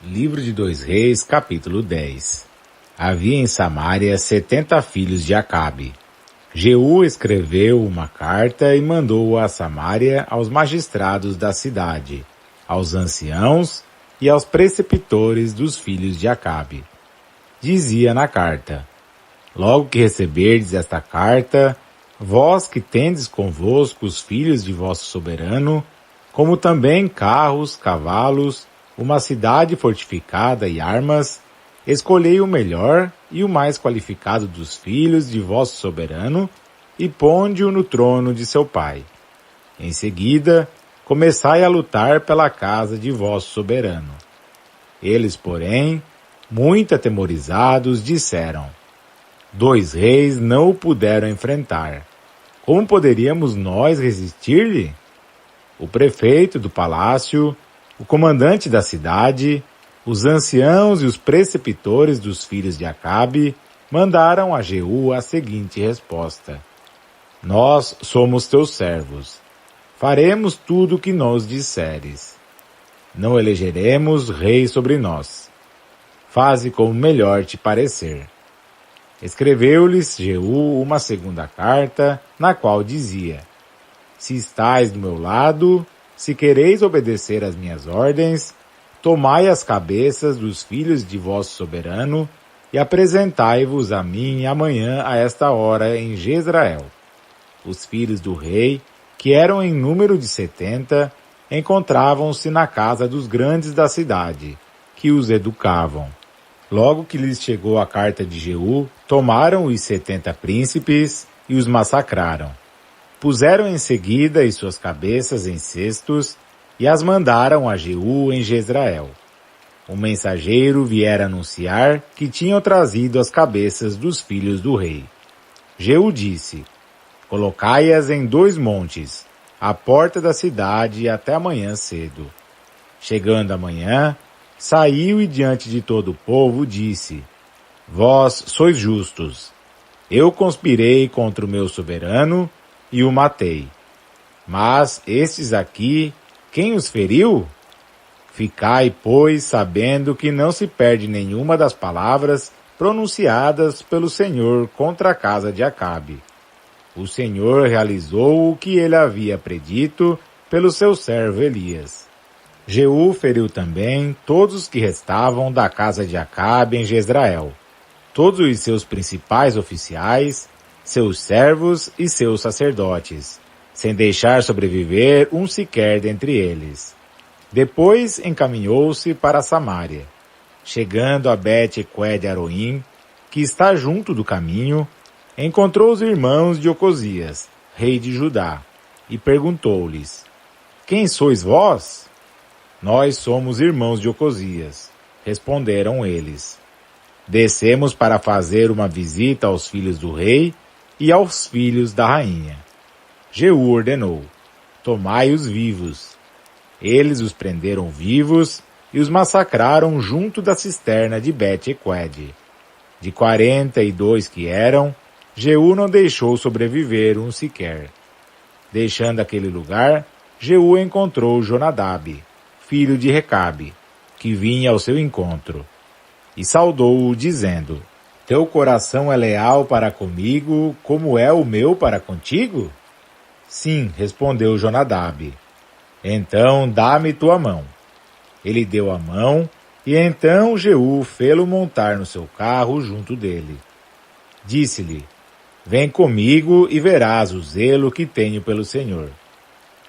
Livro de 2 Reis, capítulo 10. Havia em Samaria 70 filhos de Acabe. Jeú escreveu uma carta e mandou-a a Samaria aos magistrados da cidade, aos anciãos e aos preceptores dos filhos de Acabe. Dizia na carta: Logo que receberdes esta carta, vós que tendes convosco os filhos de vosso soberano, como também carros, cavalos, uma cidade fortificada e armas, escolhei o melhor e o mais qualificado dos filhos de vosso soberano e ponde-o no trono de seu pai. Em seguida, começai a lutar pela casa de vosso soberano. Eles, porém, muito atemorizados, disseram: 2 reis não o puderam enfrentar. Como poderíamos nós resistir-lhe? O prefeito do palácio, o comandante da cidade, os anciãos e os preceptores dos filhos de Acabe mandaram a Jeú a seguinte resposta: Nós somos teus servos. Faremos tudo o que nos disseres. Não elegeremos rei sobre nós. Faze como melhor te parecer. Escreveu-lhes Jeú uma segunda carta, na qual dizia: Se estais do meu lado, se quereis obedecer às minhas ordens, tomai as cabeças dos filhos de vosso soberano e apresentai-vos a mim amanhã a esta hora em Jezreel. Os filhos do rei, que eram em número de 70, encontravam-se na casa dos grandes da cidade, que os educavam. Logo que lhes chegou a carta de Jeú, tomaram os 70 príncipes e os massacraram. Puseram em seguida as suas cabeças em cestos e as mandaram a Jeú em Jezreel. Um mensageiro viera anunciar que tinham trazido as cabeças dos filhos do rei. Jeú disse: Colocai-as em 2 montes, à porta da cidade até amanhã cedo. Chegando amanhã, saiu e diante de todo o povo disse: Vós sois justos. Eu conspirei contra o meu soberano e o matei. Mas estes aqui, quem os feriu? Ficai, pois, sabendo que não se perde nenhuma das palavras pronunciadas pelo Senhor contra a casa de Acabe. O Senhor realizou o que ele havia predito pelo seu servo Elias. Jeú feriu também todos os que restavam da casa de Acabe em Jezreel, todos os seus principais oficiais, seus servos e seus sacerdotes, sem deixar sobreviver um sequer dentre eles. Depois encaminhou-se para Samaria. Chegando a Bet-Equed-Aroim, que está junto do caminho, encontrou os irmãos de Ocosias, rei de Judá, e perguntou-lhes: Quem sois vós? Nós somos irmãos de Ocosias, responderam eles. Descemos para fazer uma visita aos filhos do rei e aos filhos da rainha. Jeú ordenou: Tomai-os vivos. Eles os prenderam vivos e os massacraram junto da cisterna de Bet-Equed. De 42 que eram, Jeú não deixou sobreviver um sequer. Deixando aquele lugar, Jeú encontrou Jonadab, filho de Recabe, que vinha ao seu encontro, e saudou-o, dizendo: Teu coração é leal para comigo, como é o meu para contigo? Sim, respondeu Jonadab. Então dá-me tua mão. Ele deu a mão, e então Jeú fê-lo montar no seu carro junto dele. Disse-lhe: Vem comigo e verás o zelo que tenho pelo Senhor.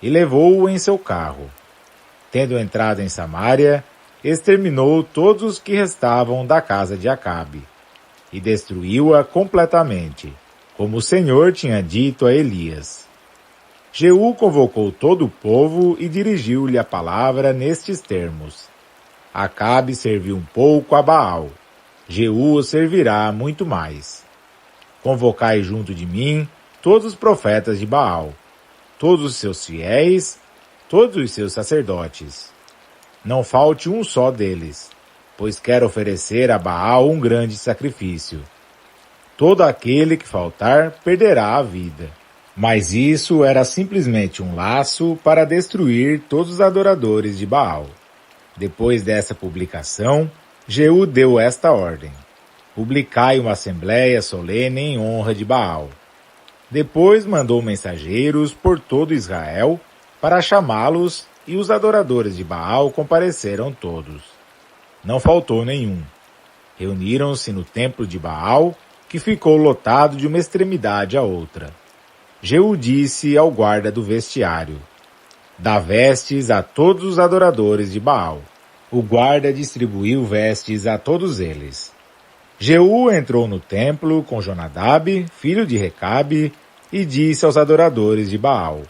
E levou-o em seu carro. Tendo entrado em Samaria, exterminou todos os que restavam da casa de Acabe, e destruiu-a completamente, como o Senhor tinha dito a Elias. Jeú convocou todo o povo e dirigiu-lhe a palavra nestes termos: Acabe serviu um pouco a Baal, Jeú o servirá muito mais. Convocai junto de mim todos os profetas de Baal, todos os seus fiéis, todos os seus sacerdotes. Não falte um só deles, pois quero oferecer a Baal um grande sacrifício. Todo aquele que faltar perderá a vida. Mas isso era simplesmente um laço para destruir todos os adoradores de Baal. Depois dessa publicação, Jeú deu esta ordem: publicai uma assembleia solene em honra de Baal. Depois mandou mensageiros por todo Israel para chamá-los, e os adoradores de Baal compareceram todos. Não faltou nenhum. Reuniram-se no templo de Baal, que ficou lotado de uma extremidade à outra. Jeú disse ao guarda do vestiário: dá vestes a todos os adoradores de Baal. O guarda distribuiu vestes a todos eles. Jeú entrou no templo com Jonadab, filho de Recabe, e disse aos adoradores de Baal: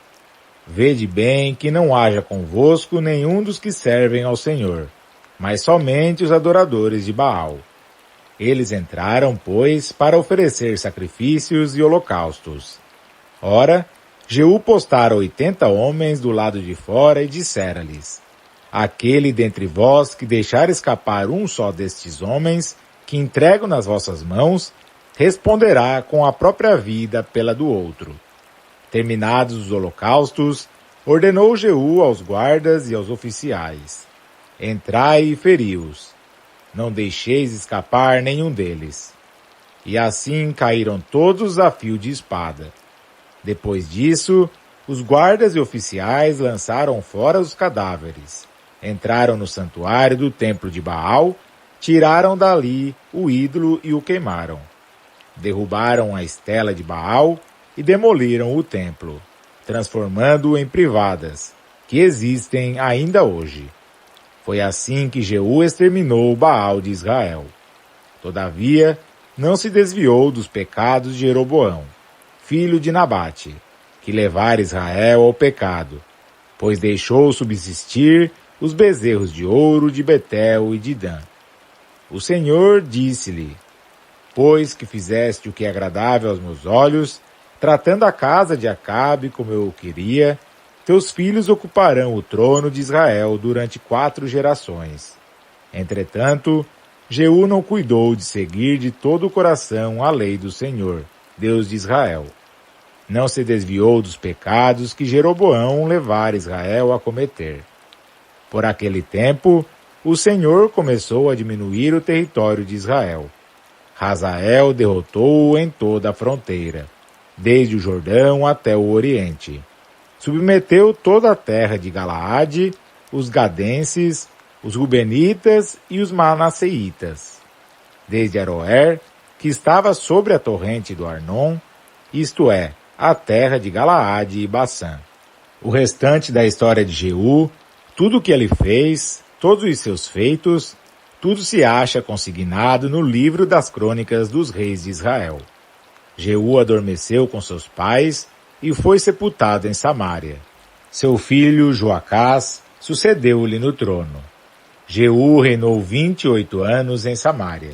vede bem que não haja convosco nenhum dos que servem ao Senhor, mas somente os adoradores de Baal. Eles entraram, pois, para oferecer sacrifícios e holocaustos. Ora, Jeú postara 80 homens do lado de fora e dissera-lhes: aquele dentre vós que deixar escapar um só destes homens, que entrego nas vossas mãos, responderá com a própria vida pela do outro. Terminados os holocaustos, ordenou Jeú aos guardas e aos oficiais: entrai e feri-os. Não deixeis escapar nenhum deles. E assim caíram todos a fio de espada. Depois disso, os guardas e oficiais lançaram fora os cadáveres, entraram no santuário do templo de Baal, tiraram dali o ídolo e o queimaram. Derrubaram a estela de Baal e demoliram o templo, transformando-o em privadas, que existem ainda hoje. Foi assim que Jeú exterminou o Baal de Israel. Todavia, não se desviou dos pecados de Jeroboão, filho de Nabate, que levara Israel ao pecado, pois deixou subsistir os bezerros de ouro de Betel e de Dan. O Senhor disse-lhe: pois que fizeste o que é agradável aos meus olhos, tratando a casa de Acabe como eu o queria, teus filhos ocuparão o trono de Israel durante 4 gerações. Entretanto, Jeú não cuidou de seguir de todo o coração a lei do Senhor, Deus de Israel. Não se desviou dos pecados que Jeroboão levara Israel a cometer. Por aquele tempo, o Senhor começou a diminuir o território de Israel. Hazael derrotou-o em toda a fronteira, desde o Jordão até o Oriente. Submeteu toda a terra de Galaade, os gadenses, os rubenitas e os manasseitas, desde Aroer, que estava sobre a torrente do Arnon, isto é, a terra de Galaade e Bassã. O restante da história de Jeú, tudo o que ele fez, todos os seus feitos, tudo se acha consignado no livro das crônicas dos reis de Israel. Jeú adormeceu com seus pais e foi sepultado em Samaria. Seu filho Joacás sucedeu-lhe no trono. Jeú reinou 28 anos em Samaria.